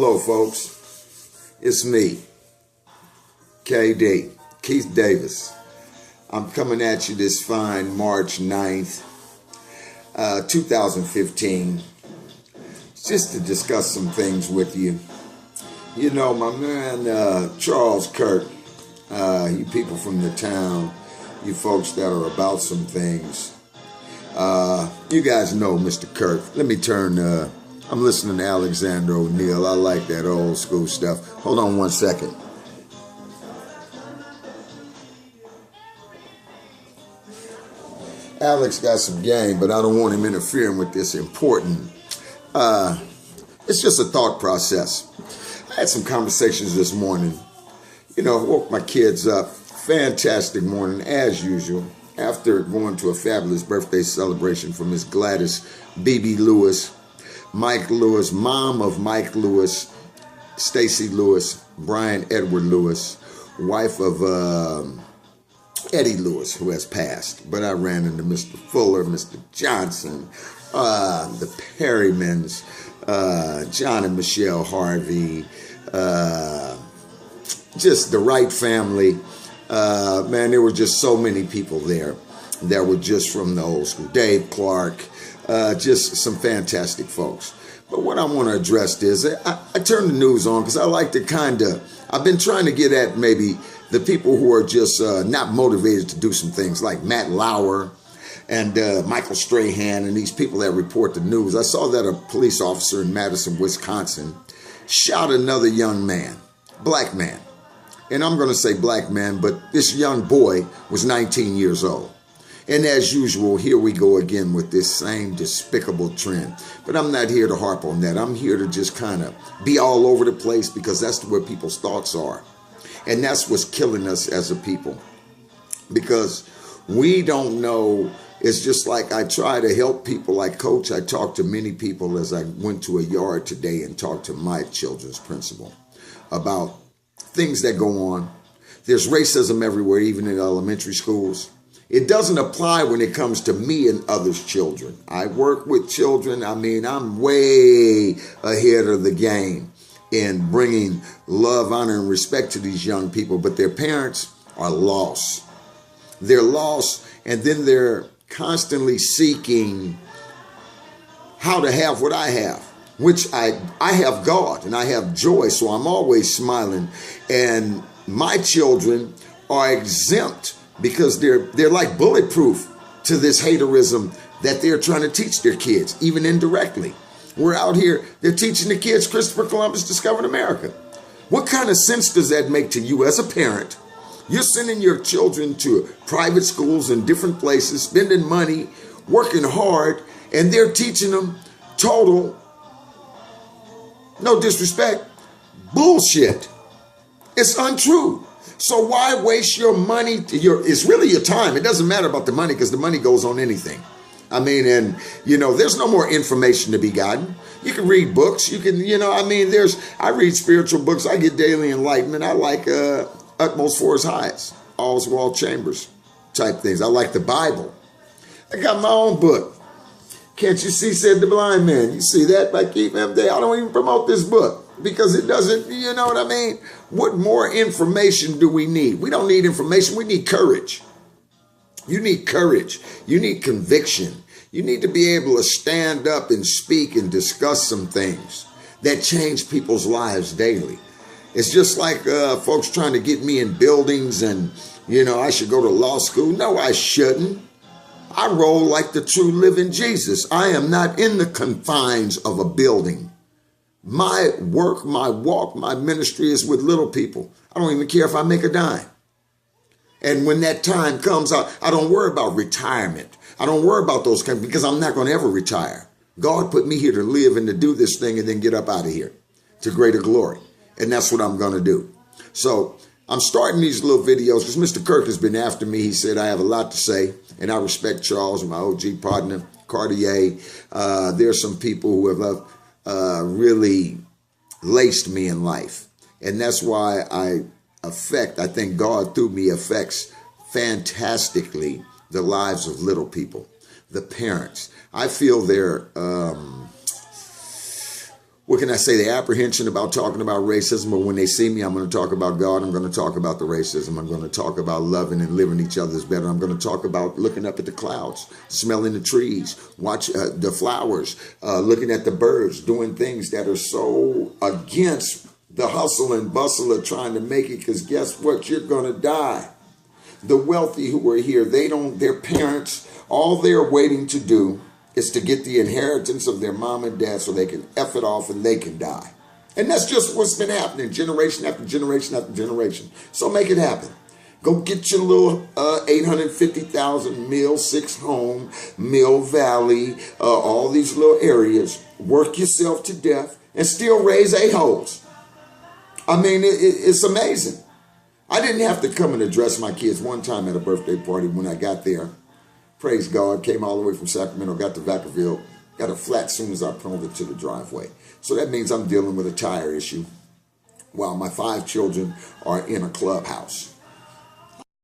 Hello, folks. It's me, KD, Keith Davis. I'm coming at you this fine March 9th, 2015, just to discuss some things with you. You know, my man, Charles Kirk, you people from the town, you folks that are about some things, you guys know Mr. Kirk. Let me turn, I'm listening to Alexander O'Neal. I like that old school stuff. Hold on one second. Alex got some game, but I don't want him interfering with this important. It's just a thought process. I had some conversations this morning. You know, woke my kids up. Fantastic morning, as usual. After going to a fabulous birthday celebration for Miss Gladys B.B. Lewis, Mike Lewis, mom of Mike Lewis, Stacy Lewis, Brian Edward Lewis, wife of Eddie Lewis, who has passed. But I ran into Mr. Fuller, Mr. Johnson, the Perrymans, John and Michelle Harvey, just the Wright family. Man, there were just so many people there that were just from the old school. Dave Clark, just some fantastic folks. But what I want to address is, I turn the news on because I like to I've been trying to get at maybe the people who are just not motivated to do some things, like Matt Lauer and Michael Strahan and these people that report the news. I saw that a police officer in Madison, Wisconsin, shot another young man, black man. And I'm going to say black man, but this young boy was 19 years old. And as usual, here we go again with this same despicable trend. But I'm not here to harp on that. I'm here to just kind of be all over the place, because that's where people's thoughts are. And that's what's killing us as a people. Because we don't know. It's just like I try to help people. I coach. I talk to many people as I went to a yard today and talked to my children's principal about things that go on. There's racism everywhere, even in elementary schools. It doesn't apply when it comes to me and others' children. I work with children. I mean, I'm way ahead of the game in bringing love, honor, and respect to these young people. But their parents are lost. They're lost, and then they're constantly seeking how to have what I have, which I have God and I have joy, so I'm always smiling. And my children are exempt because they're like bulletproof to this haterism that they're trying to teach their kids, even indirectly. We're out here, they're teaching the kids Christopher Columbus discovered America. What kind of sense does that make to you as a parent? You're sending your children to private schools in different places, spending money, working hard, and they're teaching them total, no disrespect, bullshit. It's untrue. So why waste your money? It's really your time. It doesn't matter about the money, because the money goes on anything. I mean, and, you know, there's no more information to be gotten. You can read books. You can, you know, I mean, I read spiritual books. I get daily enlightenment. I like Utmost Forest Heights, Oswald Chambers type things. I like the Bible. I got my own book. Can't you see, said the blind man? You see that by Keith M. Day? I don't even promote this book because it doesn't, you know what I mean? What more information do we need? We don't need information. We need courage. You need courage. You need conviction. You need to be able to stand up and speak and discuss some things that change people's lives daily. It's just like folks trying to get me in buildings and, you know, I should go to law school. No, I shouldn't. I roll like the true living Jesus. I am not in the confines of a building. My work, my walk, my ministry is with little people. I don't even care if I make a dime. And when that time comes, I don't worry about retirement. I don't worry about those kinds, because I'm not going to ever retire. God put me here to live and to do this thing and then get up out of here to greater glory. And that's what I'm going to do. So I'm starting these little videos because Mr. Kirk has been after me. He said I have a lot to say, and I respect Charles, my OG partner, Cartier. There's some people who have really laced me in life. And that's why I think God through me affects fantastically the lives of little people, the parents. I feel they're, what can I say, the apprehension about talking about racism, but when they see me, I'm going to talk about God. I'm going to talk about the racism. I'm going to talk about loving and living each other's better. I'm going to talk about looking up at the clouds, smelling the trees, watch the flowers, looking at the birds, doing things that are so against the hustle and bustle of trying to make it, because guess what? You're going to die. The wealthy who are here, their parents, all they're waiting to do is to get the inheritance of their mom and dad so they can F it off and they can die. And that's just what's been happening generation after generation after generation. So make it happen. Go get your little 850,000 Mill 6 home, Mill Valley, all these little areas. Work yourself to death and still raise a-holes. I mean, it's amazing. I didn't have to come and address my kids one time at a birthday party when I got there. Praise God, came all the way from Sacramento, got to Vacaville, got a flat as soon as I pulled it to the driveway. So that means I'm dealing with a tire issue while my 5 children are in a clubhouse.